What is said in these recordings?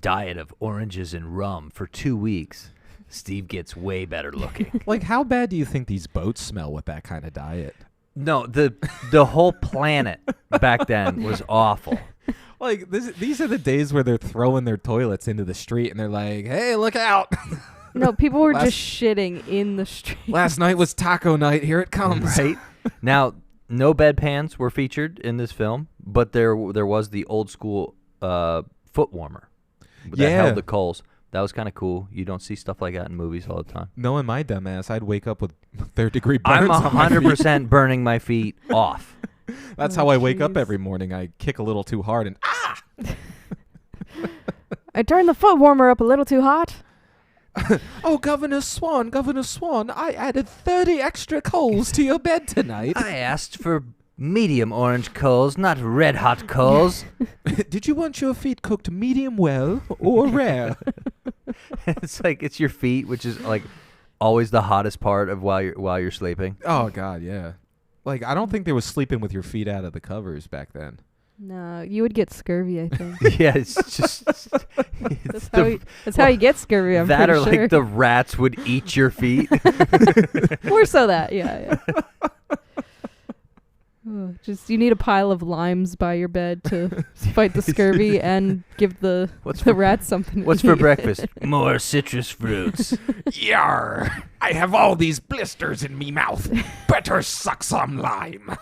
diet of oranges and rum for 2 weeks, Steve gets way better looking. Like, how bad do you think these boats smell with that kind of diet? No, the whole planet back then was awful. Like, these are the days where they're throwing their toilets into the street, and they're like, hey, look out. No, people were just shitting in the street. Last night was taco night. Here it comes. Right? Now, no bedpans were featured in this film, but there was the old school foot warmer that held the coals. That was kind of cool. You don't see stuff like that in movies all the time. Knowing my dumb ass, I'd wake up with third-degree burns I'm on my feet. 100% burning my feet off. That's how I wake up every morning. I kick a little too hard and I turned the foot warmer up a little too hot. Oh, Governor Swan, I added 30 extra coals to your bed tonight. I asked for medium orange coals, not red hot coals. Did you want your feet cooked medium well or rare? It's like it's your feet, which is like always the hottest part of while you're sleeping. Oh God, yeah. Like, I don't think there was sleeping with your feet out of the covers back then. No, you would get scurvy, I think. Yeah, it's just that's how you get scurvy, I'm that pretty or sure. like the rats would eat your feet. More so that, yeah. Oh, just you need a pile of limes by your bed to fight the scurvy and give the rats something to What's eat. for breakfast? More citrus fruits. Yar! I have all these blisters in me mouth. Better suck some lime.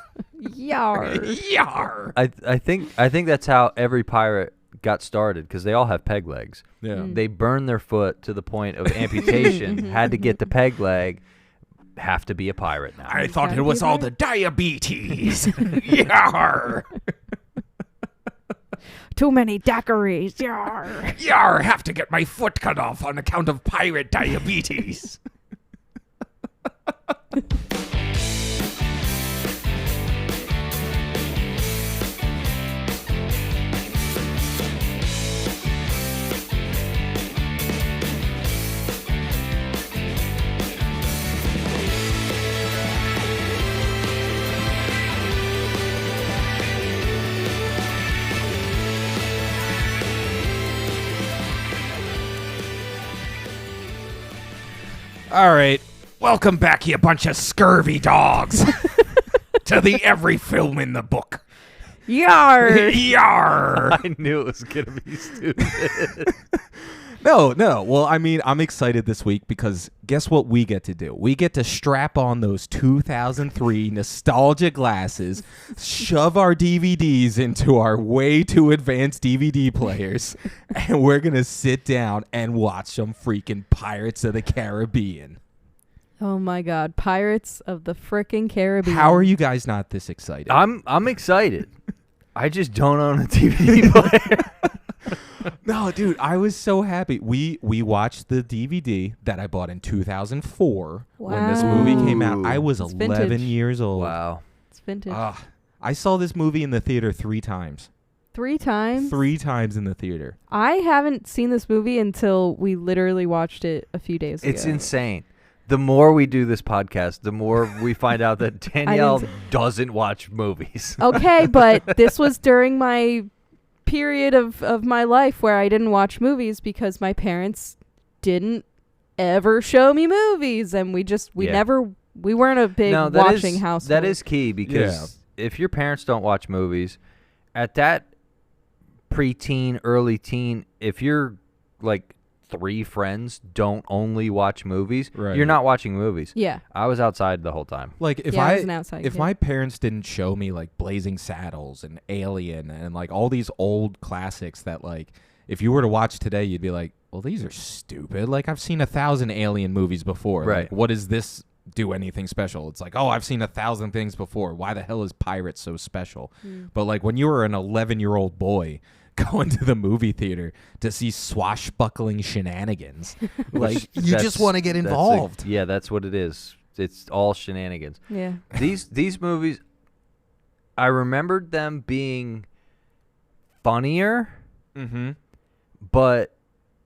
Yar. Yar! I think that's how every pirate got started, because they all have peg legs. Yeah. They burned their foot to the point of amputation, had to get the peg leg, have to be a pirate now. I thought it was all the diabetes. Yar! Too many daiquiris. Yar. Yar! Have to get my foot cut off on account of pirate diabetes. All right. Welcome back, you bunch of scurvy dogs, to the every film in the book. Yar. Yar! I knew it was going to be stupid. No. Well, I mean, I'm excited this week because guess what we get to do? We get to strap on those 2003 nostalgia glasses, shove our DVDs into our way too advanced DVD players, and we're going to sit down and watch some freaking Pirates of the Caribbean. Oh my God, Pirates of the frickin' Caribbean. How are you guys not this excited? I'm excited. I just don't own a DVD player. No, dude, I was so happy. We watched the DVD that I bought in 2004 when this movie came out. I was It's 11 vintage. years old. Wow. It's vintage. I saw this movie in the theater 3 times. 3 times? 3 times in the theater. I haven't seen this movie until we literally watched it a few days ago. It's insane. The more we do this podcast, the more we find out that Danielle doesn't watch movies. Okay, but this was during my period of my life where I didn't watch movies because my parents didn't ever show me movies, and we weren't a big watching household. That is key, because if your parents don't watch movies, at that preteen, early teen, if you're like 3 friends don't only watch movies, you're not watching movies. Yeah. I was outside the whole time. Like if I was an outside kid. my parents didn't show me like Blazing Saddles and Alien and like all these old classics that like if you were to watch today you'd be like, well, these are stupid. Like I've seen 1,000 Alien movies before. Right. Like, what does this do anything special? It's like, oh, I've seen 1,000 things before. Why the hell is Pirates so special? But like when you were an 11-year-old boy going to the movie theater to see swashbuckling shenanigans, like you just want to get involved. That's what it is. It's all shenanigans. Yeah. These movies, I remembered them being funnier, but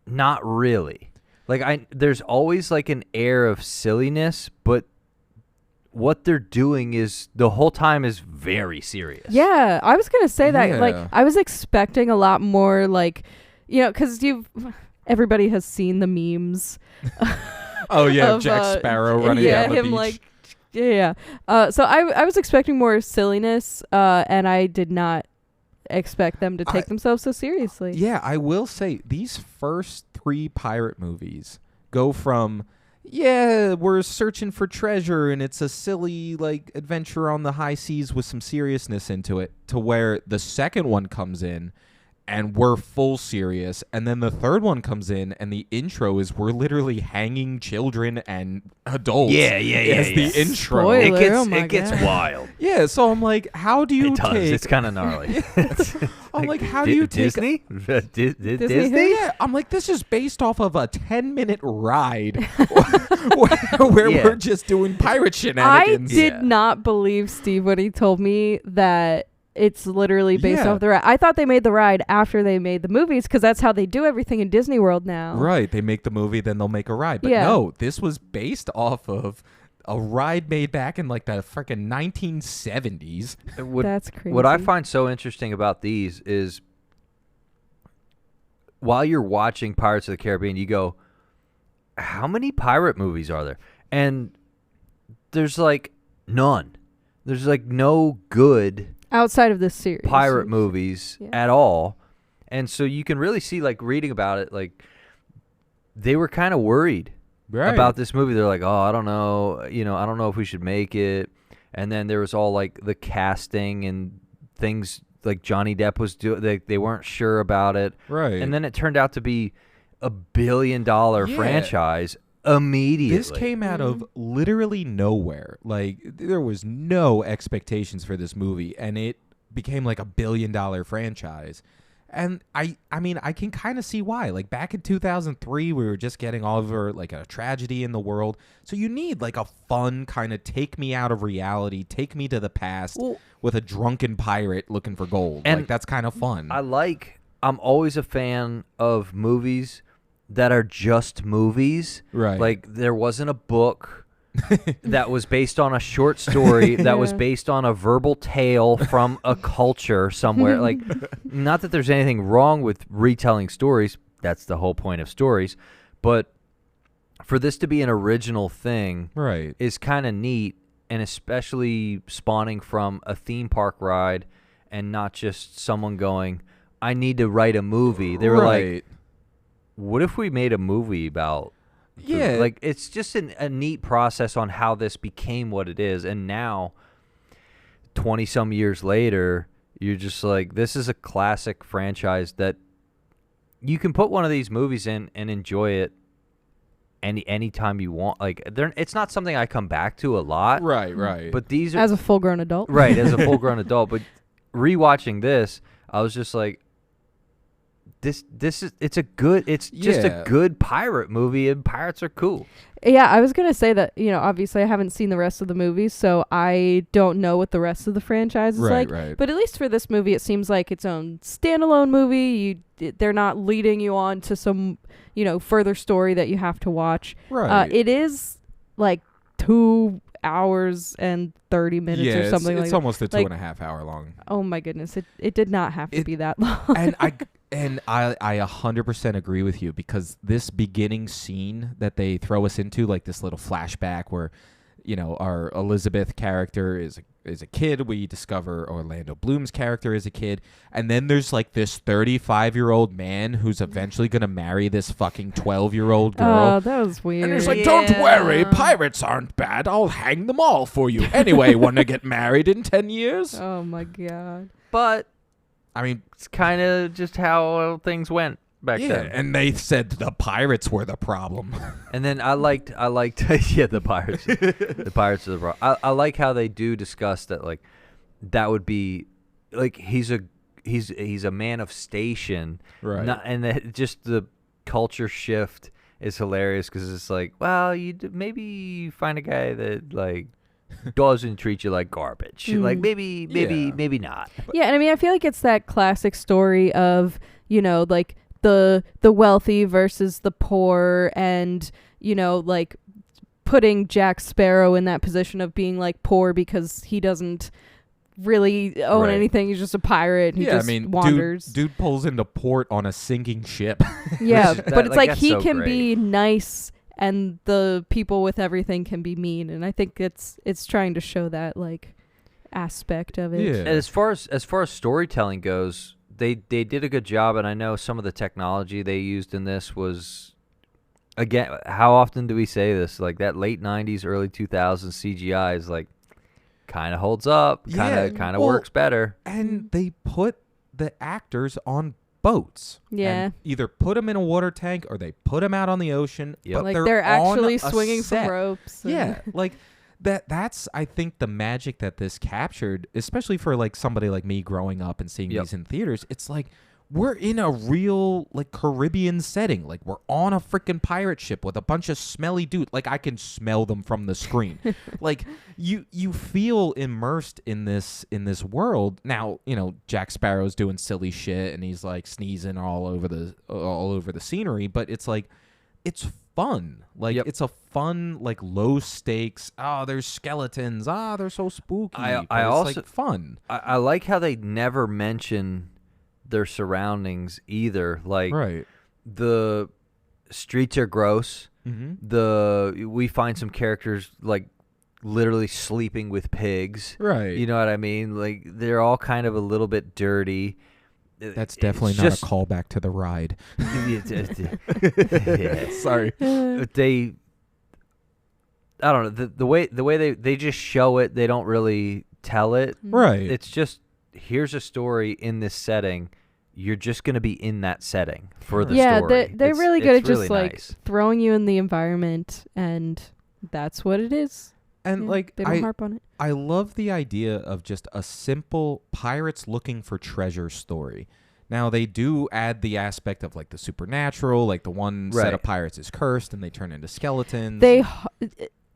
not really. Like there's always like an air of silliness, but what they're doing is the whole time is very serious. Yeah, I was going to say that. Like, I was expecting a lot more, like, because everybody has seen the memes. Oh yeah, of, Jack Sparrow running down the him beach. like, yeah. So I was expecting more silliness, and I did not expect them to take themselves so seriously. Yeah, I will say these first 3 pirate movies go from, we're searching for treasure and it's a silly like adventure on the high seas with some seriousness into it, to where the second one comes in and we're full serious, and then the third one comes in and the intro is we're literally hanging children and adults. As the intro. Spoiler, It gets wild. Yeah, so I'm like, how do you It does. take? It's kind of gnarly. I'm like, how do you take Disney? Disney? Disney? Yeah, I'm like, this is based off of a 10-minute ride where we're just doing pirate shenanigans. I did not believe Steve when he told me that it's literally based off the ride. I thought they made the ride after they made the movies, because that's how they do everything in Disney World now. Right, they make the movie, then they'll make a ride. But no, this was based off of a ride made back in like the freaking 1970s. That's crazy. What I find so interesting about these is, while you're watching Pirates of the Caribbean, you go, how many pirate movies are there? And there's like none. There's like no good outside of this series pirate movies at all. And so you can really see, like, reading about it, like, they were kind of worried about this movie. They're like, oh, I don't know, I don't know if we should make it. And then there was all like the casting and things, like Johnny Depp was doing. They weren't sure about it. Right. And then it turned out to be a $1 billion franchise immediately. This came out of literally nowhere. Like, there was no expectations for this movie, and it became like $1 billion franchise. And I mean, I can kind of see why. Like, back in 2003, we were just getting over like a tragedy in the world. So you need like a fun kind of take me out of reality, take me to the past with a drunken pirate looking for gold. And like, that's kind of fun. I'm always a fan of movies that are just movies. Right. Like, there wasn't a book that was based on a short story that was based on a verbal tale from a culture somewhere. Like, not that there's anything wrong with retelling stories. That's the whole point of stories. But for this to be an original thing is kind of neat, and especially spawning from a theme park ride and not just someone going, I need to write a movie. They were like, what if we made a movie about... like, it's just a neat process on how this became what it is. And now, 20-some years later, you're just like, this is a classic franchise that you can put one of these movies in and enjoy it anytime you want. Like, it's not something I come back to a lot. Right. But these are... As a full-grown adult. Right, as a full-grown adult. But rewatching this, I was just like, it's a good pirate movie, and pirates are cool. Yeah, I was going to say that, obviously I haven't seen the rest of the movies, so I don't know what the rest of the franchise is like. Right. But at least for this movie, it seems like its own standalone movie. They're not leading you on to some, further story that you have to watch. Right. It is like 2 hours and 30 minutes or something like that. It's almost a 2.5 hour long. Oh my goodness. It did not have to be that long. And I 100% agree with you, because this beginning scene that they throw us into, like this little flashback where, our Elizabeth character is a kid. We discover Orlando Bloom's character is a kid. And then there's like this 35-year-old man who's eventually going to marry this fucking 12-year-old girl. Oh, that was weird. And he's like, don't worry, pirates aren't bad. I'll hang them all for you. Anyway, want to get married in 10 years? Oh my God. But... I mean, it's kind of just how things went back then. And they said the pirates were the problem. And then I liked the pirates. The pirates are the problem. I like how they do discuss that, like, that would be, like, he's a man of station. Right. And just the culture shift is hilarious, because it's like, well, maybe find a guy that, like, doesn't treat you like garbage. Like, maybe not. Yeah, and I mean, I feel like it's that classic story of, like the wealthy versus the poor, and, like putting Jack Sparrow in that position of being like poor because he doesn't really own anything. He's just a pirate. And he just wanders. Dude pulls into port on a sinking ship. Yeah, but it's like he can be nice, and the people with everything can be mean. And I think it's trying to show that like aspect of it. Yeah. And as far as storytelling goes, they did a good job, and I know some of the technology they used in this was, again, how often do we say this? Like that late 90s, early 2000s CGI is like kind of holds up, kind of works better. And they put the actors on boats. Yeah. And either put them in a water tank or they put them out on the ocean. Yep. But like they're actually on swinging from ropes. Yeah, like that's I think the magic that this captured, especially for like somebody like me growing up and seeing these in theaters. It's like we're in a real like Caribbean setting. Like we're on a freaking pirate ship with a bunch of smelly dudes. Like I can smell them from the screen. Like you feel immersed in this world. Now, Jack Sparrow's doing silly shit and he's like sneezing all over the scenery, but it's like it's fun. Like it's a fun, like low stakes. Oh, there's skeletons. They're so spooky. I also it's like fun. I like how they never mention their surroundings either. Like the streets are gross. Mm-hmm. We find some characters like literally sleeping with pigs. Right. You know what I mean? Like they're all kind of a little bit dirty. That's definitely not a callback to the ride. Sorry. I don't know, the way they just show it. They don't really tell it. Right. It's just, here's a story in this setting. You're just going to be in that setting for the story. Yeah, they're really good at just really like nice. Throwing you in the environment, and that's what it is. And like they don't harp on it. I love the idea of just a simple pirates looking for treasure story. Now they do add the aspect of like the supernatural, like the one set of pirates is cursed and they turn into skeletons.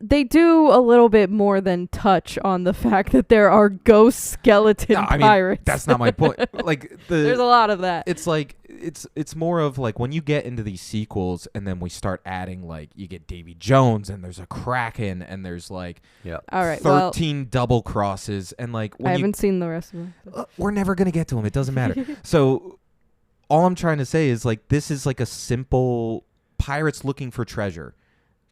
They do a little bit more than touch on the fact that there are ghost skeleton pirates. That's not my point. Like there's a lot of that. It's like it's more of like when you get into these sequels and then we start adding like you get Davy Jones and there's a Kraken and there's like 13 double crosses and like when I haven't seen the rest of them. We're never gonna get to them. It doesn't matter. So all I'm trying to say is like this is like a simple pirates looking for treasure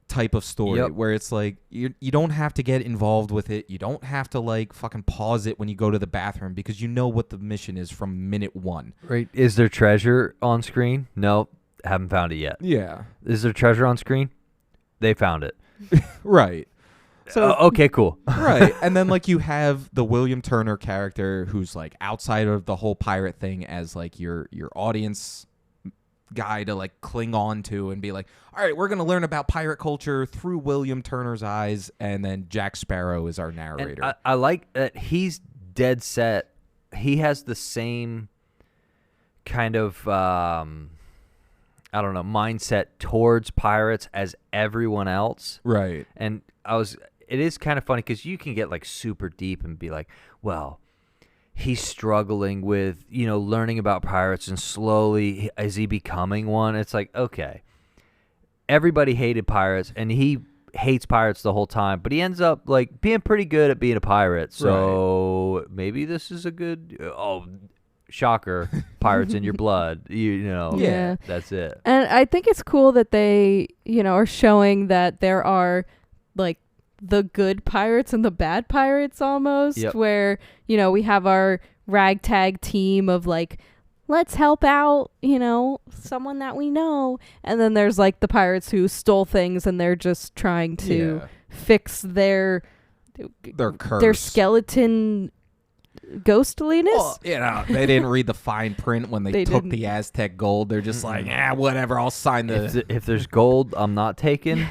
type of story where it's like you don't have to get involved with it. You don't have to like fucking pause it when you go to the bathroom because you know what the mission is from minute one. Right. Is there treasure on screen? No, haven't found it yet. Yeah. Is there treasure on screen? They found it. Right. So okay, cool. Right. And then like you have the William Turner character who's like outside of the whole pirate thing as like your audience guy to like cling on to and be like, all right, we're going to learn about pirate culture through William Turner's eyes, and then Jack Sparrow is our narrator. And I like that he's dead set. He has the same kind of mindset towards pirates as everyone else. Right. And it is kind of funny because you can get like super deep and be like, well, he's struggling with, learning about pirates and slowly, is he becoming one? It's like, okay, everybody hated pirates and he hates pirates the whole time, but he ends up like being pretty good at being a pirate. So maybe this is a good, shocker, pirates in your blood, Yeah. That's it. And I think it's cool that they, are showing that there are like the good pirates and the bad pirates almost, where we have our ragtag team of like, let's help out someone that we know, and then there's like the pirates who stole things and they're just trying to fix their curse, their skeleton ghostliness. Well, they didn't read the fine print when they took the Aztec gold. They're just like, whatever, I'll sign the if there's gold I'm not taking.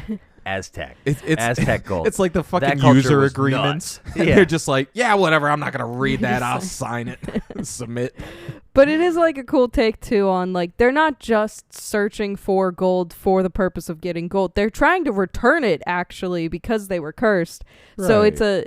Aztec. It's Aztec gold. It's like the fucking user agreements. They're just like, whatever, I'm not going to read that. I'll sign it and submit. But it is like a cool take too on like they're not just searching for gold for the purpose of getting gold. They're trying to return it actually because they were cursed. Right. So it's a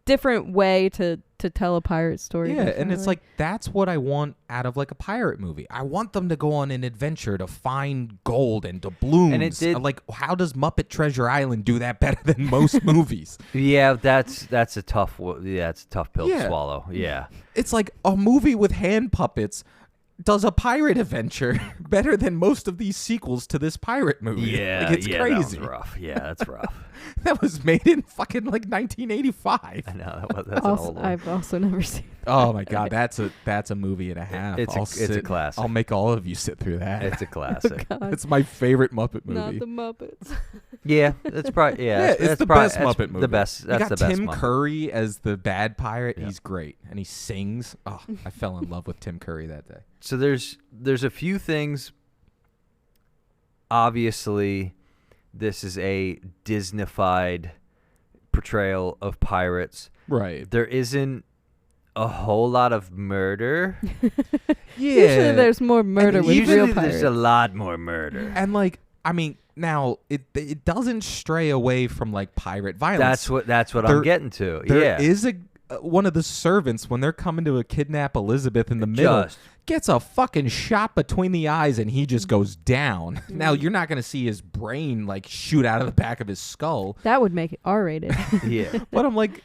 different way to to tell a pirate story. Yeah, and it's definitely. like that's what I want out of like a pirate movie. I want them to go on an adventure to find gold and doubloons. And it did- Like, how does Muppet Treasure Island do that better than most movies? Yeah, that's a tough. It's a tough pill to Yeah. swallow. Yeah. It's like a movie with hand puppets does a pirate adventure better than most of these sequels to this pirate movie. Yeah, like, it's yeah, crazy. That was rough. Yeah, that's rough. That was made in fucking like 1985. I know that's also, an old one. I've also never seen. Oh my god, that's a movie and a half. It's a classic. I'll make all of you sit through that. It's a classic. God, It's my favorite Muppet movie. not the Muppets. Yeah, it's probably it's that's the probably- best that's Muppet movie. The best. You That's got the best. Tim Muppet. Curry as the bad pirate. Yeah. He's great, and he sings. Oh, I fell in love with Tim Curry that day. So there's a few things. Obviously, this is a Disneyfied portrayal of pirates. Right. There isn't a whole lot of murder. Usually there's more murder with Usually real pirates. there's a lot more murder. And like, I mean, now it doesn't stray away from like pirate violence. That's what There- I'm getting to. There yeah. is one of the servants when they're coming to kidnap Elizabeth in the middle gets a fucking shot between the eyes and he just goes down. Now you're not gonna see his brain like shoot out of the back of his skull, That would make it R-rated. Yeah. but I'm like,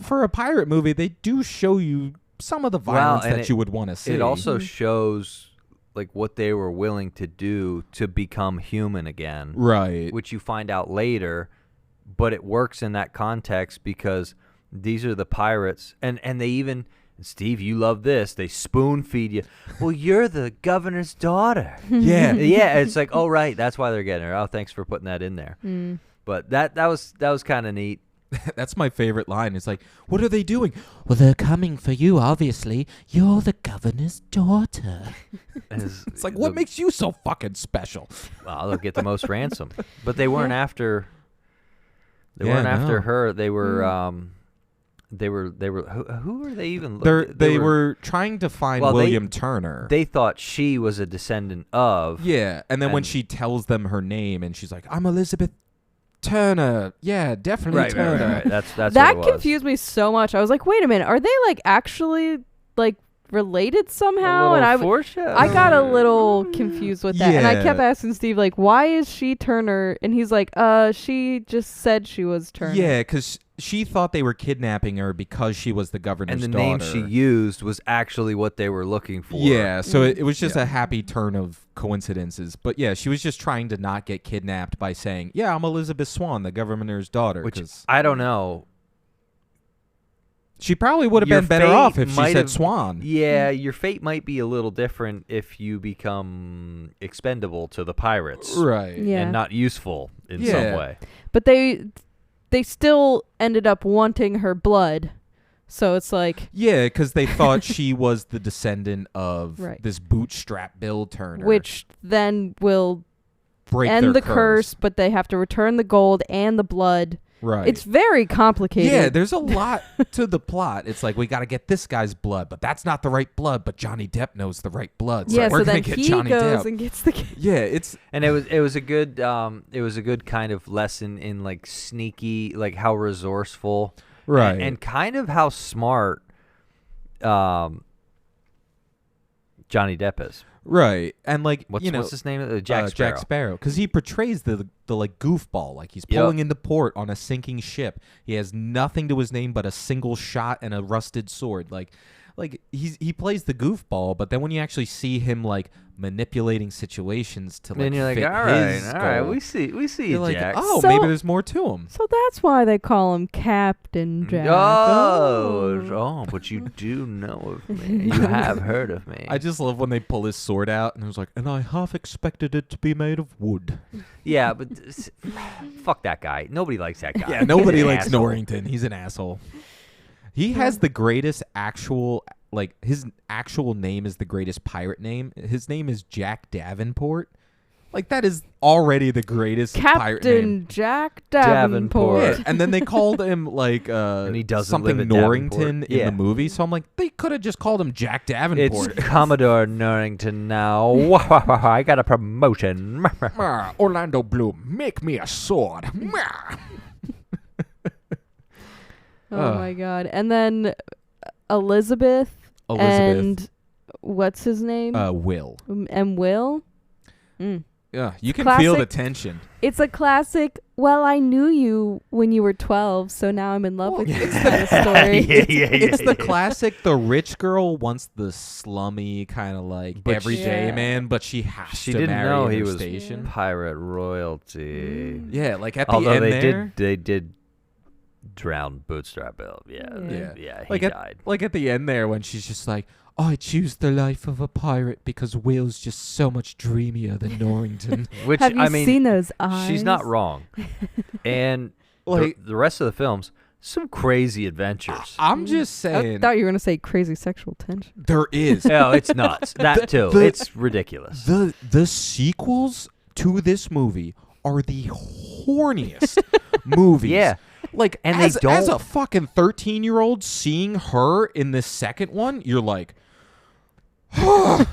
for a pirate movie, they do show you some of the violence and that you would want to see. It also shows like what they were willing to do to become human again. right. Which you find out later, but it works in that context because these are the pirates, and they even, Steve, you love this, they spoon feed you. Well, you're the governor's daughter. Yeah. Yeah, it's like, oh right, that's why they're getting her. Oh, thanks for putting that in there. But that was kind of neat. That's my favorite line. It's like, what are they doing? Well, they're coming for you, obviously. You're the governor's daughter. It's like, what makes you so fucking special? Well, they'll get the most ransom, but they weren't after. They Yeah, weren't after no. her. They were. They were. Who were they even? They were trying to find Well, William Turner. They thought she was a descendant of. Yeah, and then when And- she tells them her name and she's like, I'm Elizabeth Turner. Yeah, definitely Turner. Right. That's that what it was. confused me so much. I was like, wait a minute, are they like actually like related somehow? And I got a little confused with that. And I kept Yeah. asking Steve, like, why is she Turner? And he's like, she just said she was Turner. Yeah, because she thought they were kidnapping her because she was the governor's And the daughter. name she used was actually what they were looking for. Yeah, so it was just Yeah. a happy turn of coincidences. But yeah, she was just trying to not get kidnapped by saying, yeah, I'm Elizabeth Swan, the governor's daughter. Which 'cause I don't know. she probably would have Your been better fate off if she might said have- Swan. Yeah, your fate might be a little different if you become expendable to the pirates. Right. Yeah. And not useful in Yeah. some way. But they still ended up wanting her blood. So it's like, Yeah, because they thought she was the descendant of Right. this bootstrap Bill Turner. which then will break end their the curse, but they have to return the gold and the blood. Right. It's very complicated. Yeah, there's a lot to the plot. It's like, we got to get this guy's blood, but that's not the right blood. But Johnny Depp knows the right blood. So yeah, we're so gonna then get he Johnny goes Depp. and gets the Yeah, it's And it was a good kind of lesson in like sneaky, like how resourceful right. and kind of how smart Johnny Depp is. Right, and like What's his name? Jack Sparrow. Jack Sparrow, because he portrays the like goofball, like he's Yep. pulling into port on a sinking ship. He has nothing to his name but a single shot and a rusted sword. Like he plays the goofball, but then when you actually see him like manipulating situations to like And you're like, fit all right, his we goal, see you're you, like, Jack. oh, So- maybe there's more to him. So that's why they call him Captain Jack. But you do know of me. You have heard of me. I just love when they pull his sword out, and it was like, and I half expected it to be made of wood. Yeah, but fuck that guy. Nobody likes that guy. Yeah, nobody He's an likes asshole. Norrington. He's an asshole. He has the greatest actual, like, his actual name is the greatest pirate name. His name is Jack Davenport. Like, that is already the greatest pirate name. Captain Jack Davenport. Davenport. Yeah, and then they called him, like, And he doesn't something live at Norrington Davenport. in Yeah. the movie. So I'm like, they could have just called him Jack Davenport. It's Commodore Norrington now. I got a promotion. Orlando Bloom, make me a sword. Oh my god. And then Elizabeth. And what's his name? Will. And Will. Yeah, you can classic, feel the tension. It's a classic. Well, I knew you when you were 12, so now I'm in love with you. Kind of story. It's the classic. The rich girl wants the slummy kind of like everyday man, but she has to didn't marry know her he was station. pirate royalty. Yeah, like at the Although end they did drown Bootstrap Bill. Yeah, he died. Like at the end there when she's just like, I choose the life of a pirate because Will's just so much dreamier than Norrington. Which, Have you seen those eyes? She's not wrong. And like, the rest of the films, some crazy adventures. I'm just saying. I thought you were going to say crazy sexual tension. There is. Oh, it's nuts. That too. It's ridiculous. The sequels to this movie are the horniest movies. Yeah. Like, and as a fucking 13-year-old seeing her in this second one, you're like, my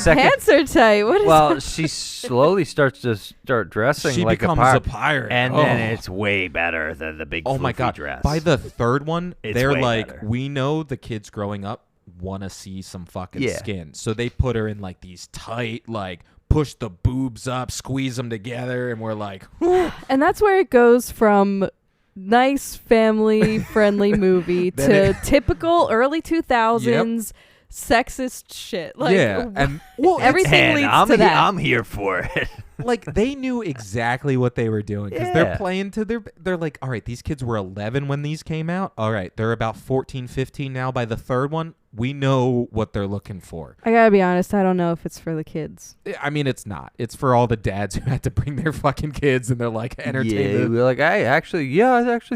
pants are tight. What is that? She slowly starts to dressing she like becomes a a pirate. And then it's way better than the big my God. dress. By the third one, they're like, better. we know the kids growing up want to see some fucking skin. So they put her in like these tight, like, push the boobs up, squeeze them together, and we're like, whew. And that's where it goes from nice family-friendly movie to typical early 2000s sexist shit. Like, and everything leads to that. I'm here for it. Like, they knew exactly what they were doing because they're playing to they're like, all right, these kids were 11 when these came out. All right, they're about 14, 15 now by the third one. We know what they're looking for. I gotta be honest, I don't know if it's for the kids. I mean, it's not. It's for all the dads who had to bring their fucking kids and they're like entertained. Yeah, we're like, I actually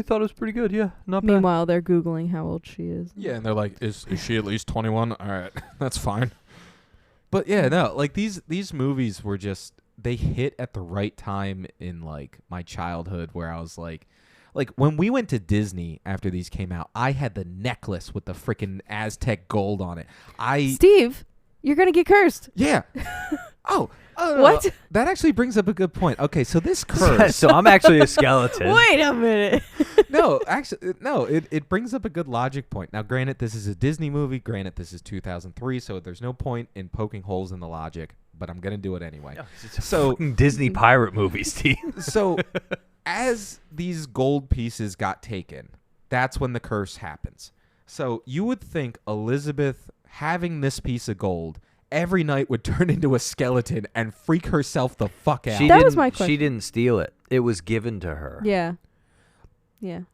thought it was pretty good. Yeah, not bad. Meanwhile, they're Googling how old she is. Yeah, and they're like, is she at least 21? All right, that's fine. But yeah, no, like these movies were just, they hit at the right time in like my childhood where I was like when we went to Disney after these came out, I had the necklace with the freaking Aztec gold on it. Steve, you're gonna get cursed. Yeah. What? That actually brings up a good point. Okay, so this curse. So I'm actually a skeleton. Wait a minute. No, it brings up a good logic point. Now, granted, this is a Disney movie. Granted, this is 2003, so there's no point in poking holes in the logic, but I'm going to do it anyway. So Disney pirate movie, Steve. So as these gold pieces got taken, that's when the curse happens. So you would think Elizabeth having this piece of gold every night would turn into a skeleton and freak herself the fuck out. That was my question. She didn't steal it. It was given to her. Yeah.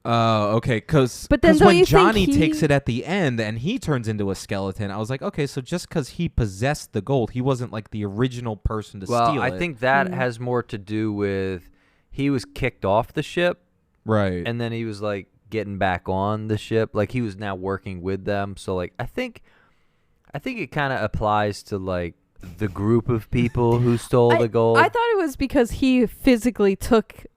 Oh, okay. Because when Johnny takes it at the end and he turns into a skeleton, I was like, okay, so just because he possessed the gold, he wasn't like the original person to steal it. Well, I think that has more to do with he was kicked off the ship. Right. And then he was like getting back on the ship. Like he was now working with them. So like I think it kind of applies to like the group of people who stole the gold. I thought it was because he physically took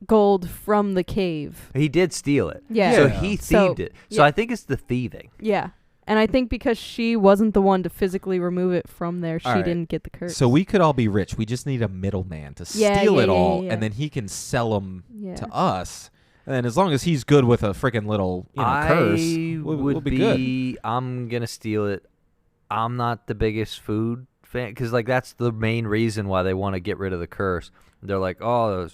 gold from the cave. He did steal it. Yeah. So he thieved it. So I think it's the thieving. Yeah. And I think because she wasn't the one to physically remove it from there, she didn't get the curse. So we could all be rich. We just need a middleman to steal it all, and then he can sell them to us. And then as long as he's good with a freaking little curse, we'll be good. I'm going to steal it. I'm not the biggest food fan because like that's the main reason why they want to get rid of the curse. They're like, oh,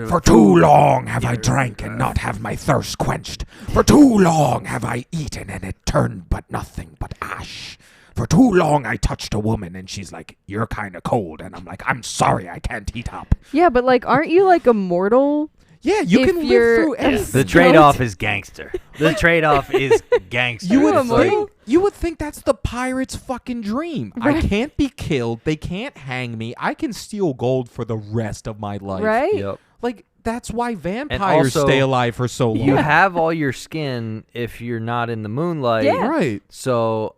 for too long have I drank and not have my thirst quenched. For too long have I eaten and it turned but nothing but ash. For too long I touched a woman and she's like, you're kind of cold. And I'm like, I'm sorry, I can't heat up. Yeah, but like, aren't you like immortal? Yeah, you can live through anything. The trade-off is gangster. The trade-off is gangster. You would think that's the pirate's fucking dream. Right. I can't be killed. They can't hang me. I can steal gold for the rest of my life. Right? Yep. Like, that's why vampires stay alive for so long. You have all your skin if you're not in the moonlight. Yeah. Right. So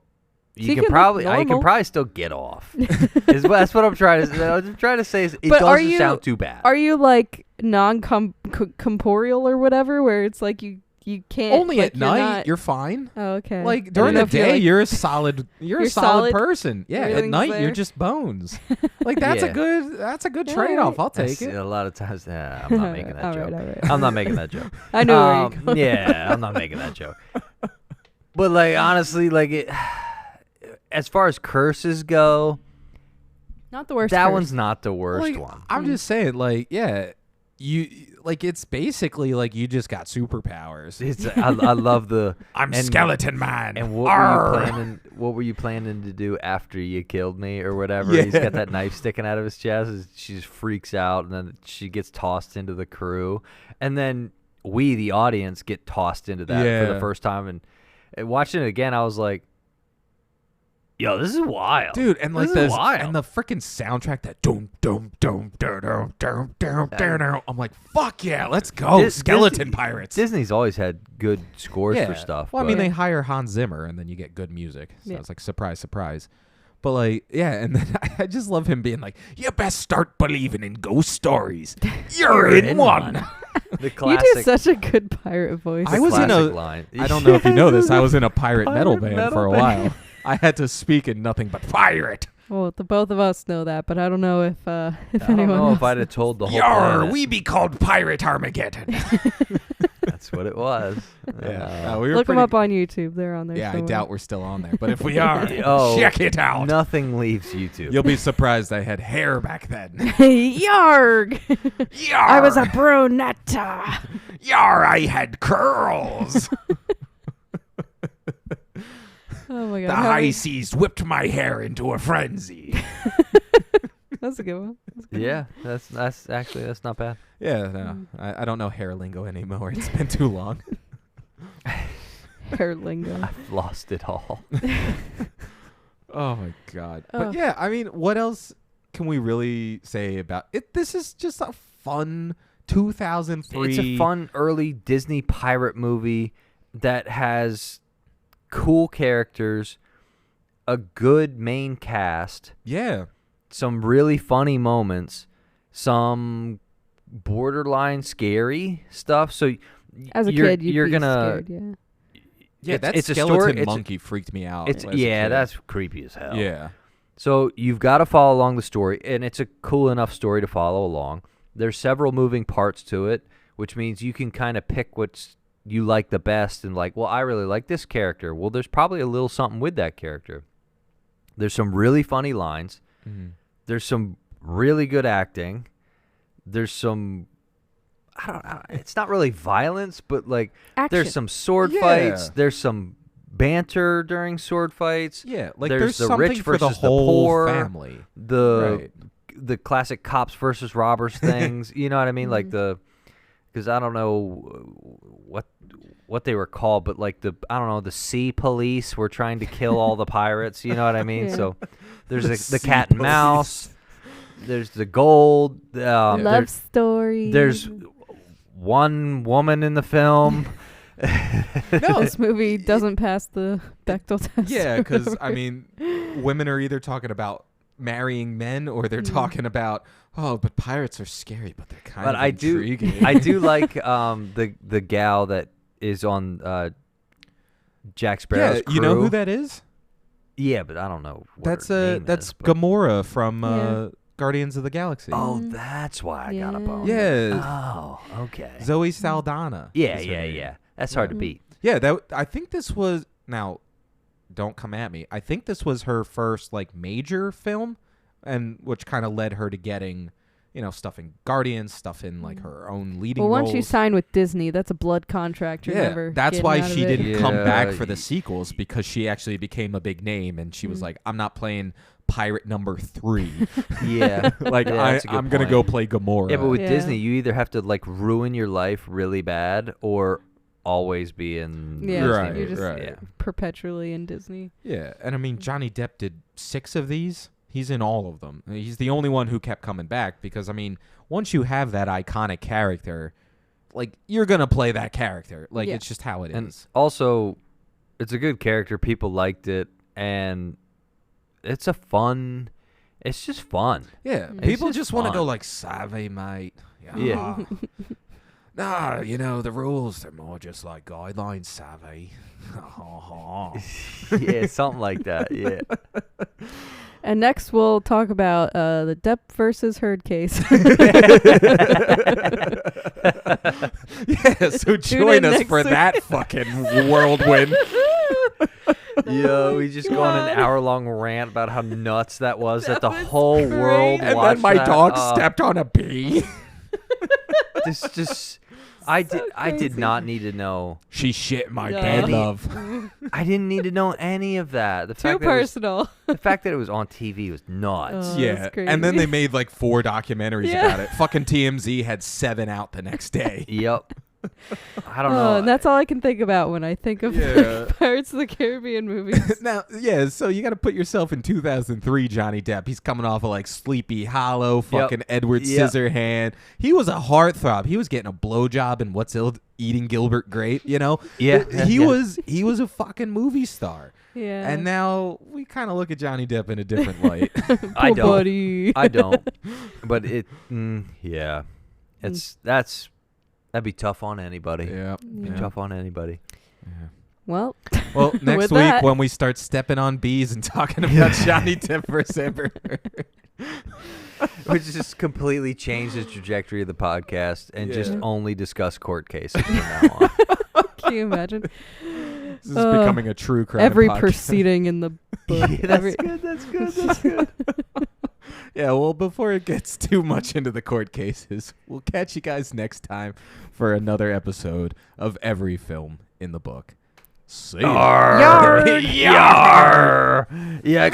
I can probably still get off. That's what I'm trying to say. I'm trying to say it doesn't sound too bad. Are you like non-corporeal or whatever, where it's like you can't only at night you're fine. Oh, okay. Like during the day you're a solid person. Yeah, at night there. you're just bones. Like that's a good trade-off. I'll take it. A lot of times I'm not making that joke. All right. I'm not making that joke. I know where you're going. Yeah, I'm not making that joke. But like honestly, like it, as far as curses go, Not the worst. that curse. one's not the worst Like, one. I'm just saying, like, yeah, you like it's basically like you just got superpowers. It's I love the I'm and- Skeleton Man. And what were you planning to do after you killed me or whatever? Yeah. He's got that knife sticking out of his chest. She just freaks out, and then she gets tossed into the crew, and then we, the audience, get tossed into that for the Yeah. first time. And watching it again, I was like, "Yo, this is wild, Dude, and like This is this, wild. and the freaking soundtrack that dum dum dum dum dum dum dum dum. I'm like, fuck yeah, let's go, Skeleton Pirates. Disney's always had good scores yeah. for stuff. Well, I mean, but- they hire Hans Zimmer, and then you get good music. So Yeah. it's like surprise, surprise. But like, yeah, and then I just love him being like, "You best start believing in ghost stories. You're in one." the You classic. do such a good pirate voice. I was in classic a- line. I don't know if you know this. I was in a pirate Pirate metal band metal for a band. while. I had to speak in nothing but pirate. Well, the both of us know that, but I don't know if I don't anyone know else. if I'd have told the whole Yar, planet. we be called Pirate Armageddon. That's what it was. Yeah, we were Look them pretty- up on YouTube. They're on there. Yeah, I somewhere. doubt we're still on there. But if we are, Oh, check it out. Nothing leaves YouTube. You'll be surprised I had hair back then. Yarg! Yar, I was a brunetta. yar, I had curls. Oh my god. The How high many- seas whipped my hair into a frenzy. That's a good one. Yeah, that's not bad. Yeah, no, I don't know hair lingo anymore. It's been too long. Hair lingo. I've lost it all. Oh my god. Ugh. But yeah, I mean, what else can we really say about it? This is just a fun 2003. It's a fun early Disney pirate movie that has cool characters, a good main cast, Yeah. some really funny moments, some borderline scary stuff. So As a you're, kid, you'd you're be gonna scared, yeah. Yeah, It's- that it's a skeleton story- it's a- monkey freaked me out. it's as a yeah, kid. that's creepy as hell. Yeah. So you've got to follow along the story, and it's a cool enough story to follow along. There's several moving parts to it, which means you can kind of pick what's you like the best and like, well, I really like this character. Well, there's probably a little something with that character. There's some really funny lines. Mhm. There's some really good acting. There's some it's not really violence, but like Action. there's some sword Yeah. fights. There's some banter during sword fights. Yeah, like There's there's the something rich for the versus the whole poor. family. The Right. the classic cops versus robbers things. You know what I mean? Like because I don't know what they were called, but like the sea police were trying to kill all the pirates. You know what I mean? Yeah. So there's The the sea cat and mouse. There's the gold. Love There's, story. there's one woman in the film. No, This movie doesn't pass the Bechdel test. yeah, or because I whatever. mean, women are either talking about marrying men or they're talking about but pirates are scary, but they're kind But of I do, intriguing. I do like the gal that is on Jack Sparrow's Yeah, crew. you know who that is? Yeah, but I don't know. What That's her name that's is, but- Gamora from Yeah. Guardians of the Galaxy. Oh, that's why I got a Yeah. bone. Yeah. Oh, okay. Zoe Saldana. Yeah, is her yeah, name. yeah. That's hard to Mhm. beat. Yeah, that I think this was now. Don't come at me. I think this was her first like major film, and which kind of led her to getting, stuff in Guardians, stuff in like her own leading Well, roles. once you sign with Disney, that's a blood contract. You're never that's getting why out of she it. didn't come Yeah, back for the y- sequels, because she actually became a big name, and she was like, "I'm not playing pirate number 3. Yeah. Like Yeah, that's a good I'm gonna point. go play Gamora." Yeah, but with Yeah. Disney, you either have to like ruin your life really bad or always be in Yeah, Disney Right, you're movies. just right. Yeah. perpetually in Disney. Yeah, and I mean Johnny Depp did 6 of these. He's in all of them. He's the only one who kept coming back because I mean, once you have that iconic character, like you're gonna play that character. Like Yeah. it's just how it is. And also, it's a good character. People liked it, and it's a fun. It's just fun. Yeah, It's people just just want to fun. go like savvy, mate. Yeah. Nah, the rules, they're more just like guidelines, savvy. Yeah, something like that. Yeah. And next we'll talk about the Depp versus Heard case. Yeah, so join us for that fucking whirlwind. Yo, we just go on an hour-long rant about how nuts that was that the was whole world crazy. And watched then my that. dog stepped on a bee. I so did not need to know. She shit my No. dead love. I didn't need to know any of that. The Too fact that it was- personal. the fact that it was on TV was nuts. Oh, Yeah, that's crazy. and then they made like 4 documentaries Yeah. about it. Fucking TMZ had 7 out the next day. Yep. I don't know. And that's all I can think about when I think of Yeah. Pirates of the Caribbean movies. Now, yeah, so you got to put yourself in 2003, Johnny Depp. He's coming off of like Sleepy Hollow, fucking Edward Yep. Scissorhand. He was a heartthrob. He was getting a blowjob and eating Gilbert Grape, you know? Yeah. He was a fucking movie star. Yeah. And now we kind of look at Johnny Depp in a different light. I Poor don't. buddy. I don't. But yeah. That'd be tough on anybody. Yeah. Be Yeah. tough on anybody. Well, Well, next With week that- when we start stepping on bees and talking about Johnny Depp versus Amber Heard. Which just completely changed the trajectory of the podcast and just Yeah. only discuss court cases from now on. can you imagine? This is becoming a true crime Every podcast. proceeding in the book. That's good. That's good. Yeah, well, before it gets too much into the court cases, we'll catch you guys next time for another episode of Every Film in the Book. See ya. Yar. Yar. Yeah.